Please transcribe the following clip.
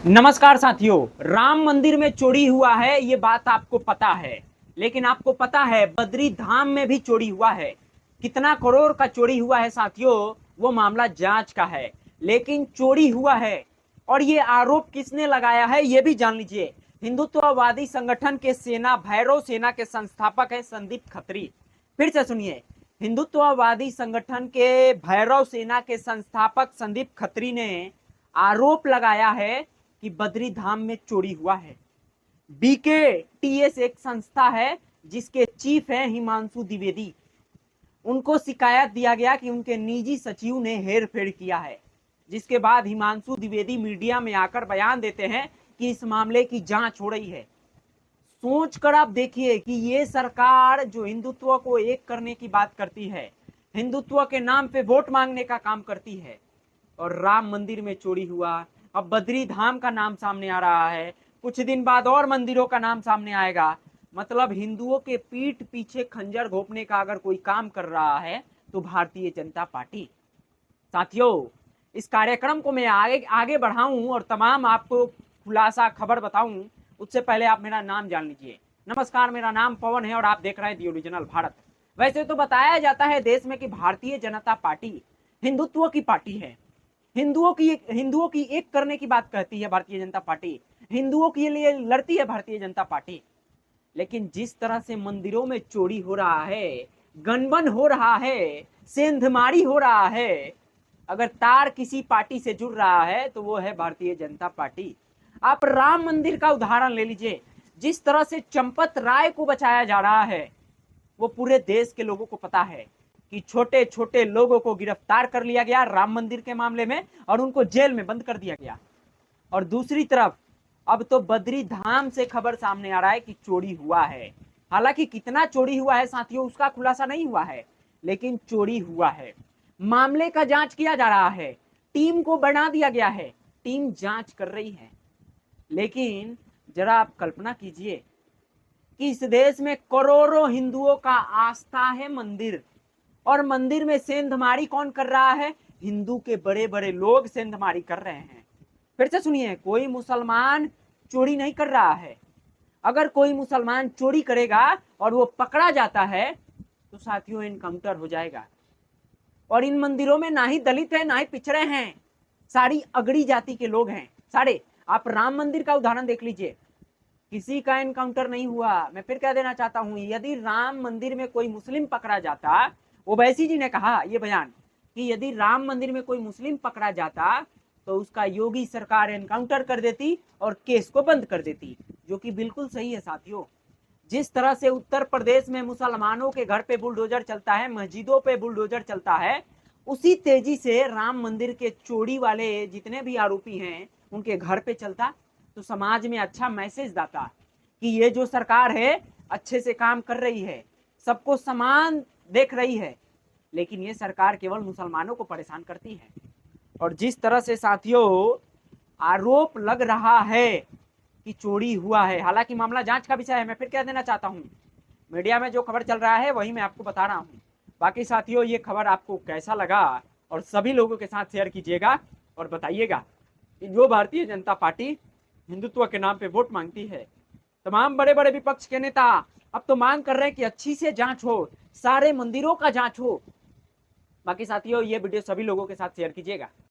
नमस्कार साथियों। राम मंदिर में चोरी हुआ है ये बात आपको पता है, लेकिन आपको पता है बद्री धाम में भी चोरी हुआ है। कितना करोड़ का चोरी हुआ है साथियों, वो मामला जांच का है, लेकिन चोरी हुआ है। और ये आरोप किसने लगाया है ये भी जान लीजिए। हिंदुत्ववादी संगठन के सेना भैरव सेना के संस्थापक है संदीप खत्री। फिर से सुनिए, हिंदुत्ववादी संगठन के भैरव सेना के संस्थापक संदीप खत्री ने आरोप लगाया है कि बद्री धाम में चोरी हुआ है। बीकेटीएस एक संस्था है जिसके चीफ है हिमांशु द्विवेदी। उनको शिकायत दिया गया कि उनके निजी सचिव ने हेरफेर किया है, जिसके बाद हिमांशु द्विवेदी मीडिया में आकर बयान देते हैं कि इस मामले की जांच हो रही है। सोच कर आप देखिए कि ये सरकार जो हिंदुत्व को एक करने की बात करती है, हिंदुत्व के नाम पे वोट मांगने का काम करती है, और राम मंदिर में चोरी हुआ। अब बद्री धाम का नाम सामने आ रहा है, कुछ दिन बाद और मंदिरों का नाम सामने आएगा। मतलब हिंदुओं के पीठ पीछे खंजर घोंपने का अगर कोई काम कर रहा है तो भारतीय जनता पार्टी। साथियों, इस कार्यक्रम को मैं आगे आगे बढ़ाऊं और तमाम आपको खुलासा खबर बताऊं, उससे पहले आप मेरा नाम जान लीजिए। नमस्कार, मेरा नाम पवन है और आप देख रहे हैं दी ओरिजिनल भारत। वैसे तो बताया जाता है देश में कि भारतीय जनता पार्टी हिंदुत्व की पार्टी है। हिंदुओं की एक करने की बात कहती है भारतीय जनता पार्टी, हिंदुओं के लिए लड़ती है भारतीय जनता पार्टी। लेकिन जिस तरह से मंदिरों में चोरी हो रहा है, गनबन हो रहा है, सेंधमारी हो रहा है, अगर तार किसी पार्टी से जुड़ रहा है तो वो है भारतीय जनता पार्टी। आप राम मंदिर का उदाहरण ले लीजिए। जिस तरह से चंपत राय को बचाया जा रहा है, वो पूरे देश के लोगों को पता है कि छोटे छोटे लोगों को गिरफ्तार कर लिया गया राम मंदिर के मामले में और उनको जेल में बंद कर दिया गया। और दूसरी तरफ अब तो बद्री धाम से खबर सामने आ रहा है कि चोरी हुआ है। हालांकि कितना चोरी हुआ है साथियों उसका खुलासा नहीं हुआ है, लेकिन चोरी हुआ है। मामले का जांच किया जा रहा है, टीम को बना दिया गया है, टीम जांच कर रही है। लेकिन जरा आप कल्पना कीजिए कि इस देश में करोड़ों हिंदुओं का आस्था है मंदिर, और मंदिर में सेंधमारी कौन कर रहा है? हिंदू के बड़े बड़े लोग सेंधमारी कर रहे हैं। फिर से सुनिए, कोई मुसलमान चोरी नहीं कर रहा है। अगर कोई मुसलमान चोरी करेगा और वो पकड़ा जाता है तो साथियों इनकाउंटर हो जाएगा। और इन मंदिरों में ना ही दलित है ना ही पिछड़े हैं, सारी अगड़ी जाति के लोग हैं सारे। आप राम मंदिर का उदाहरण देख लीजिए, किसी का इनकाउंटर नहीं हुआ। मैं फिर कह देना चाहता हूं, यदि राम मंदिर में कोई मुस्लिम पकड़ा जाता, ओवैसी जी ने कहा यह बयान कि यदि राम मंदिर में कोई मुस्लिम पकड़ा जाता तो उसका योगी सरकार एनकाउंटर कर देती और केस को बंद कर देती, जो कि बिल्कुल सही है साथियों। जिस तरह से उत्तर प्रदेश में मुसलमानों के घर पे बुलडोजर चलता है, मस्जिदों पे बुलडोजर चलता है, उसी तेजी से राम मंदिर के चोरी वाले जितने भी आरोपी हैं उनके घर पे चलता तो समाज में अच्छा मैसेज जाता कि ये जो सरकार है अच्छे से काम कर रही है, सबको समान देख रही है। लेकिन ये सरकार केवल मुसलमानों को परेशान करती है। और जिस तरह से साथियों आरोप लग रहा है कि चोरी हुआ है, हालांकि मामला जांच का विषय है, मैं फिर कह देना चाहता हूं, मीडिया में जो खबर चल रहा है वही मैं आपको बता रहा हूं। बाकी साथियों ये खबर आपको कैसा लगा और सभी लोगों के साथ शेयर कीजिएगा और बताइएगा कि जो भारतीय जनता पार्टी हिंदुत्व के नाम पे वोट मांगती है, तमाम बड़े बड़े विपक्ष के नेता अब तो मांग कर रहे हैं कि अच्छी से जांच हो, सारे मंदिरों का जांच हो। बाकी साथियों ये वीडियो सभी लोगों के साथ शेयर कीजिएगा।